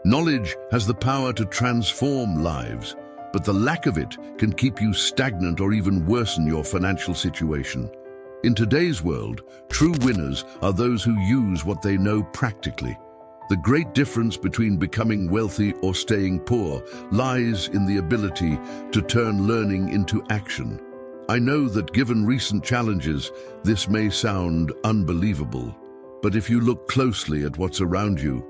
Knowledge has the power to transform lives, but the lack of it can keep you stagnant or even worsen your financial situation. In today's world, true winners are those who use what they know practically. The great difference between becoming wealthy or staying poor lies in the ability to turn learning into action. I know that given recent challenges, this may sound unbelievable, but if you look closely at what's around you,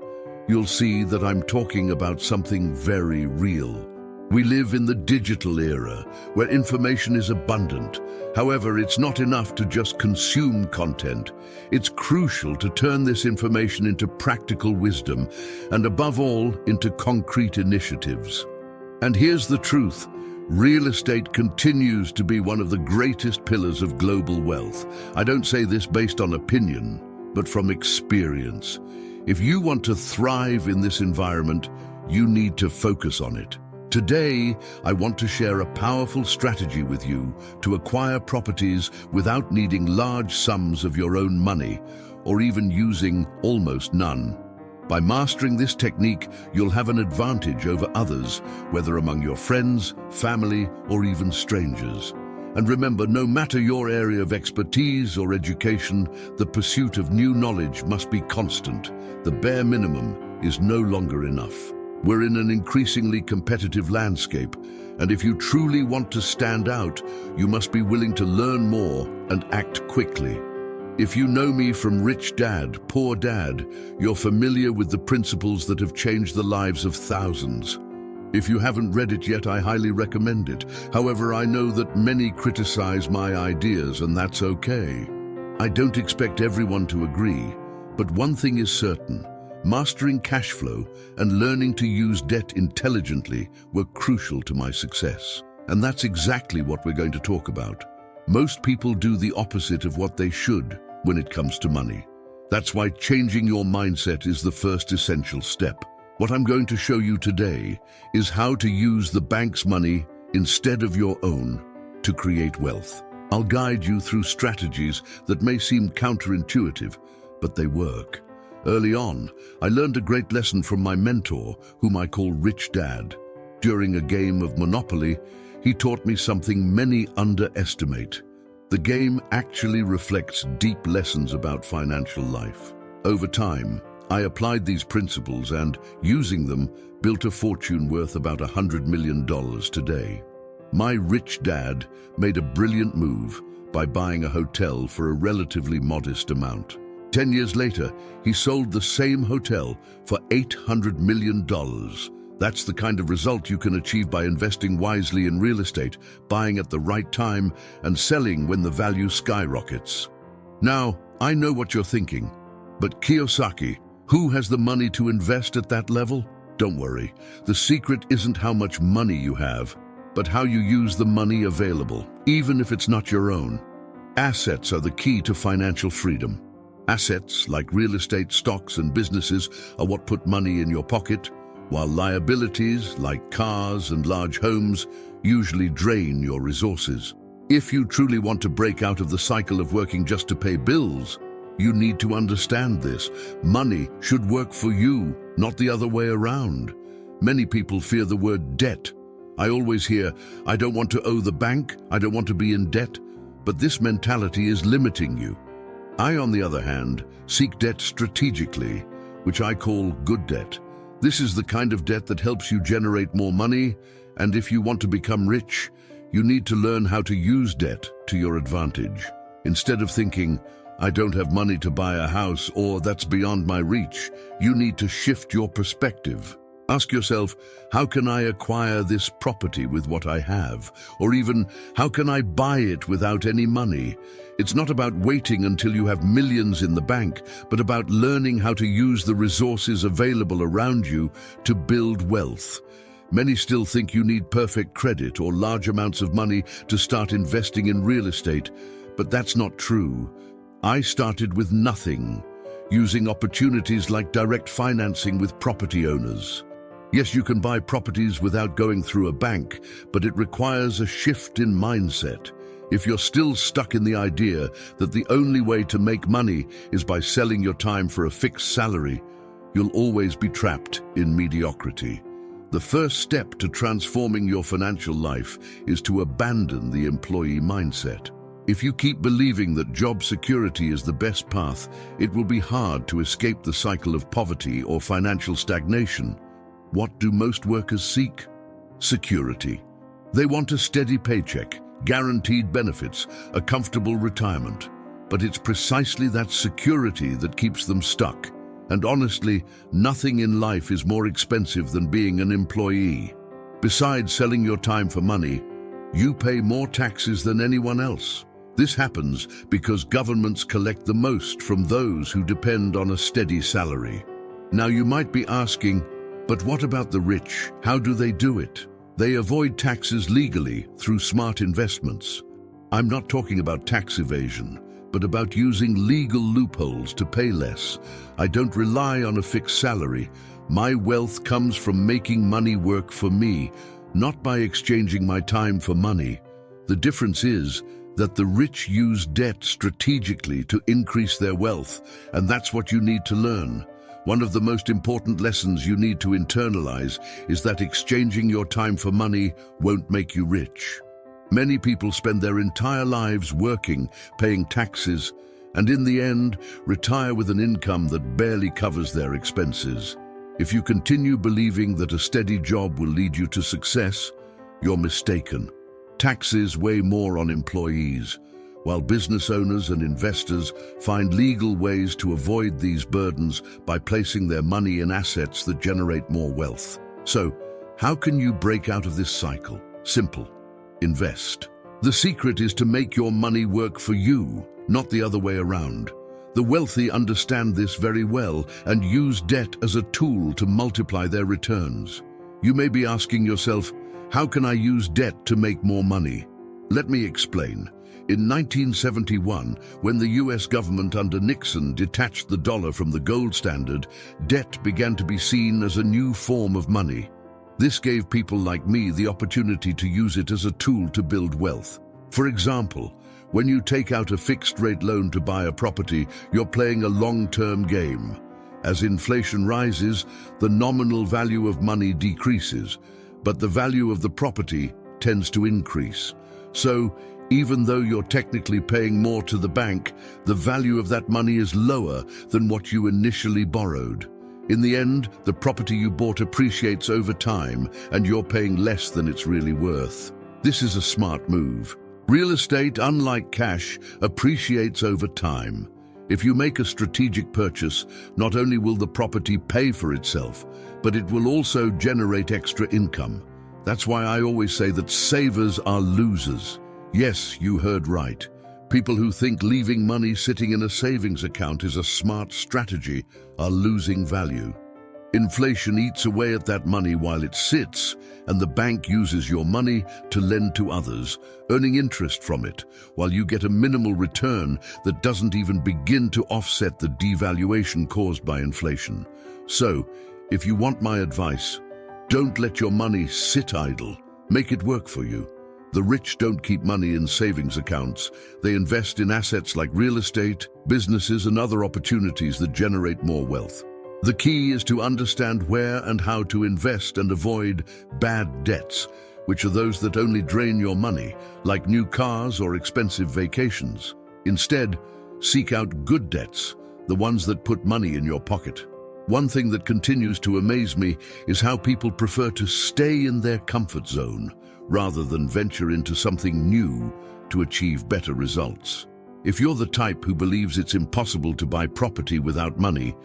you'll see that I'm talking about something very real. We live in the digital era, where information is abundant. However, it's not enough to just consume content. It's crucial to turn this information into practical wisdom, and above all, into concrete initiatives. And here's the truth. Real estate continues to be one of the greatest pillars of global wealth. I don't say this based on opinion, but from experience. If you want to thrive in this environment, you need to focus on it. Today, I want to share a powerful strategy with you to acquire properties without needing large sums of your own money, or even using almost none. By mastering this technique, you'll have an advantage over others, whether among your friends, family, or even strangers. And remember, no matter your area of expertise or education, the pursuit of new knowledge must be constant. The bare minimum is no longer enough. We're in an increasingly competitive landscape, and if you truly want to stand out, you must be willing to learn more and act quickly. If you know me from Rich Dad, Poor Dad, you're familiar with the principles that have changed the lives of thousands. If you haven't read it yet, I highly recommend it. However, I know that many criticize my ideas, and that's okay. I don't expect everyone to agree, but one thing is certain. Mastering cash flow and learning to use debt intelligently were crucial to my success. And that's exactly what we're going to talk about. Most people do the opposite of what they should when it comes to money. That's why changing your mindset is the first essential step. What I'm going to show you today is how to use the bank's money instead of your own to create wealth. I'll guide you through strategies that may seem counterintuitive, but they work. Early on, I learned a great lesson from my mentor, whom I call Rich Dad. During a game of Monopoly, he taught me something many underestimate. The game actually reflects deep lessons about financial life. Over time, I applied these principles and, using them, built a fortune worth about $100 million today. My Rich Dad made a brilliant move by buying a hotel for a relatively modest amount. 10 years later, he sold the same hotel for $800 million. That's the kind of result you can achieve by investing wisely in real estate, buying at the right time, and selling when the value skyrockets. Now, I know what you're thinking, but Kiyosaki, who has the money to invest at that level? Don't worry, the secret isn't how much money you have, but how you use the money available, even if it's not your own. Assets are the key to financial freedom. Assets, like real estate, stocks, and businesses, are what put money in your pocket, while liabilities, like cars and large homes, usually drain your resources. If you truly want to break out of the cycle of working just to pay bills, you need to understand this. Money should work for you, not the other way around. Many people fear the word debt. I always hear, I don't want to owe the bank, I don't want to be in debt, but this mentality is limiting you. I, on the other hand, seek debt strategically, which I call good debt. This is the kind of debt that helps you generate more money, and if you want to become rich, you need to learn how to use debt to your advantage. Instead of thinking, I don't have money to buy a house, or that's beyond my reach, you need to shift your perspective. Ask yourself, how can I acquire this property with what I have? Or even, how can I buy it without any money? It's not about waiting until you have millions in the bank, but about learning how to use the resources available around you to build wealth. Many still think you need perfect credit or large amounts of money to start investing in real estate, but that's not true. I started with nothing, using opportunities like direct financing with property owners. Yes, you can buy properties without going through a bank, but it requires a shift in mindset. If you're still stuck in the idea that the only way to make money is by selling your time for a fixed salary, you'll always be trapped in mediocrity. The first step to transforming your financial life is to abandon the employee mindset. If you keep believing that job security is the best path, it will be hard to escape the cycle of poverty or financial stagnation. What do most workers seek? Security. They want a steady paycheck, guaranteed benefits, a comfortable retirement. But it's precisely that security that keeps them stuck. And honestly, nothing in life is more expensive than being an employee. Besides selling your time for money, you pay more taxes than anyone else. This happens because governments collect the most from those who depend on a steady salary. Now you might be asking, but what about the rich? How do they do it? They avoid taxes legally through smart investments. I'm not talking about tax evasion, but about using legal loopholes to pay less. I don't rely on a fixed salary. My wealth comes from making money work for me, not by exchanging my time for money. The difference is that the rich use debt strategically to increase their wealth, and that's what you need to learn. One of the most important lessons you need to internalize is that exchanging your time for money won't make you rich. Many people spend their entire lives working, paying taxes, and in the end, retire with an income that barely covers their expenses. If you continue believing that a steady job will lead you to success, you're mistaken. Taxes weigh more on employees, while business owners and investors find legal ways to avoid these burdens by placing their money in assets that generate more wealth. So, how can you break out of this cycle? Simple. Invest. The secret is to make your money work for you, not the other way around. The wealthy understand this very well and use debt as a tool to multiply their returns. You may be asking yourself, how can I use debt to make more money? Let me explain. In 1971, when the US government under Nixon detached the dollar from the gold standard, debt began to be seen as a new form of money. This gave people like me the opportunity to use it as a tool to build wealth. For example, when you take out a fixed-rate loan to buy a property, you're playing a long-term game. As inflation rises, the nominal value of money decreases, but the value of the property tends to increase. So, even though you're technically paying more to the bank, the value of that money is lower than what you initially borrowed. In the end, the property you bought appreciates over time, and you're paying less than it's really worth. This is a smart move. Real estate, unlike cash, appreciates over time. If you make a strategic purchase, not only will the property pay for itself, but it will also generate extra income. That's why I always say that savers are losers. Yes, you heard right. People who think leaving money sitting in a savings account is a smart strategy are losing value. Inflation eats away at that money while it sits, and the bank uses your money to lend to others, earning interest from it, while you get a minimal return that doesn't even begin to offset the devaluation caused by inflation. So, if you want my advice, don't let your money sit idle. Make it work for you. The rich don't keep money in savings accounts. They invest in assets like real estate, businesses, and other opportunities that generate more wealth. The key is to understand where and how to invest and avoid bad debts, which are those that only drain your money, like new cars or expensive vacations. Instead, seek out good debts, the ones that put money in your pocket. One thing that continues to amaze me is how people prefer to stay in their comfort zone rather than venture into something new to achieve better results. If you're the type who believes it's impossible to buy property without money,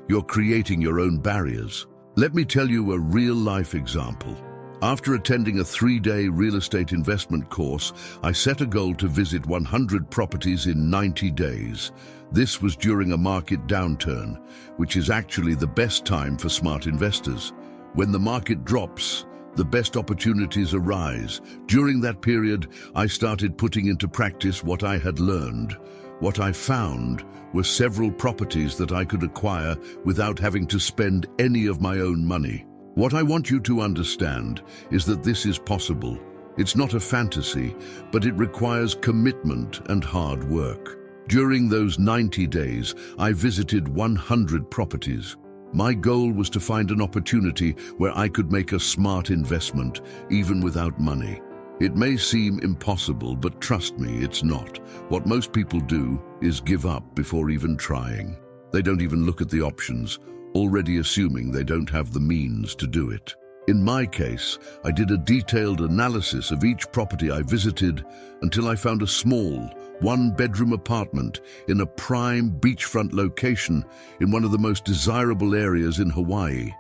you're creating your own barriers. Let me tell you a real-life example. After attending a 3-day real estate investment course, I set a goal to visit 100 properties in 90 days. This was during a market downturn, which is actually the best time for smart investors. When the market drops, the best opportunities arise. During that period, I started putting into practice what I had learned. What I found were several properties that I could acquire without having to spend any of my own money. What I want you to understand is that this is possible. It's not a fantasy, but it requires commitment and hard work. During those 90 days, I visited 100 properties. My goal was to find an opportunity where I could make a smart investment, even without money. It may seem impossible, but trust me, it's not. What most people do is give up before even trying. They don't even look at the options, already assuming they don't have the means to do it. In my case, I did a detailed analysis of each property I visited until I found a small, one-bedroom apartment in a prime beachfront location in one of the most desirable areas in Hawaii.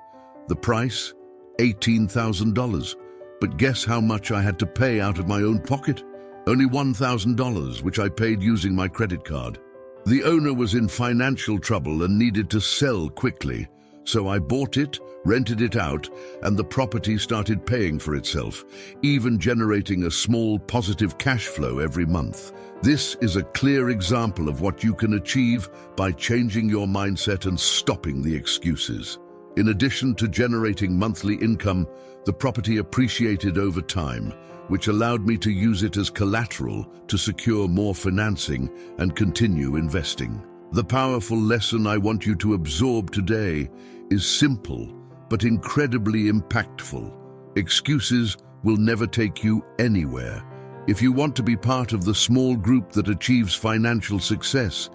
The price? $18,000. But guess how much I had to pay out of my own pocket? Only $1,000, which I paid using my credit card. The owner was in financial trouble and needed to sell quickly, so I bought it, rented it out, and the property started paying for itself, even generating a small positive cash flow every month. This is a clear example of what you can achieve by changing your mindset and stopping the excuses. In addition to generating monthly income, the property appreciated over time, which allowed me to use it as collateral to secure more financing and continue investing. The powerful lesson I want you to absorb today is simple but incredibly impactful. Excuses will never take you anywhere. If you want to be part of the small group that achieves financial success,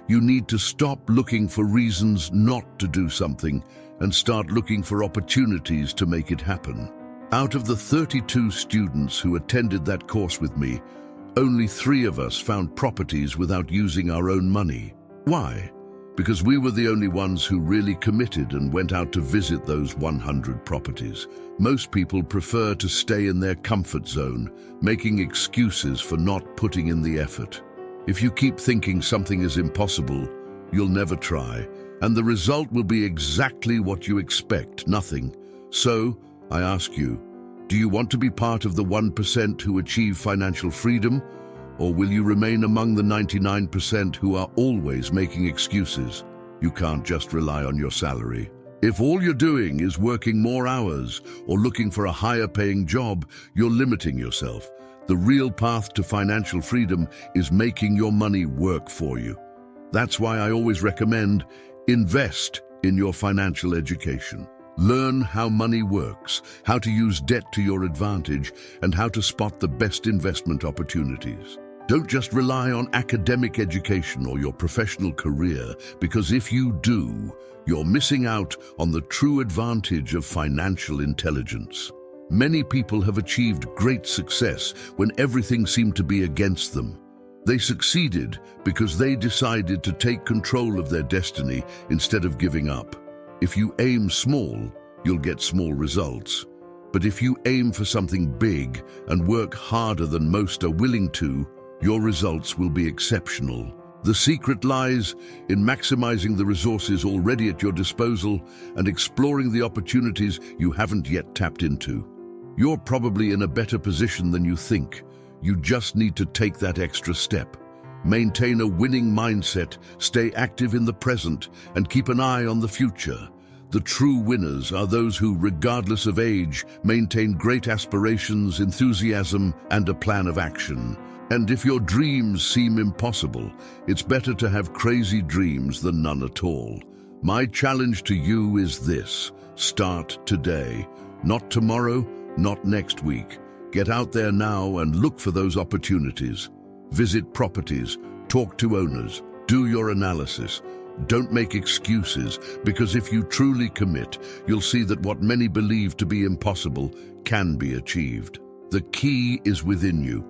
you need to stop looking for reasons not to do something and start looking for opportunities to make it happen. Out of the 32 students who attended that course with me, only 3 of us found properties without using our own money. Why? Because we were the only ones who really committed and went out to visit those 100 properties. Most people prefer to stay in their comfort zone, making excuses for not putting in the effort. If you keep thinking something is impossible, you'll never try, and the result will be exactly what you expect, nothing. So, I ask you, do you want to be part of the 1% who achieve financial freedom? Or will you remain among the 99% who are always making excuses? You can't just rely on your salary. If all you're doing is working more hours or looking for a higher paying job, you're limiting yourself. The real path to financial freedom is making your money work for you. That's why I always recommend invest in your financial education. Learn how money works, how to use debt to your advantage, and how to spot the best investment opportunities. Don't just rely on academic education or your professional career, because if you do, you're missing out on the true advantage of financial intelligence. Many people have achieved great success when everything seemed to be against them. They succeeded because they decided to take control of their destiny instead of giving up. If you aim small, you'll get small results. But if you aim for something big and work harder than most are willing to, your results will be exceptional. The secret lies in maximizing the resources already at your disposal and exploring the opportunities you haven't yet tapped into. You're probably in a better position than you think. You just need to take that extra step. Maintain a winning mindset, stay active in the present, and keep an eye on the future. The true winners are those who, regardless of age, maintain great aspirations, enthusiasm, and a plan of action. And if your dreams seem impossible, it's better to have crazy dreams than none at all. My challenge to you is this: start today. Not tomorrow, not next week. Get out there now and look for those opportunities. Visit properties, talk to owners, do your analysis. Don't make excuses, because if you truly commit, you'll see that what many believe to be impossible can be achieved. The key is within you.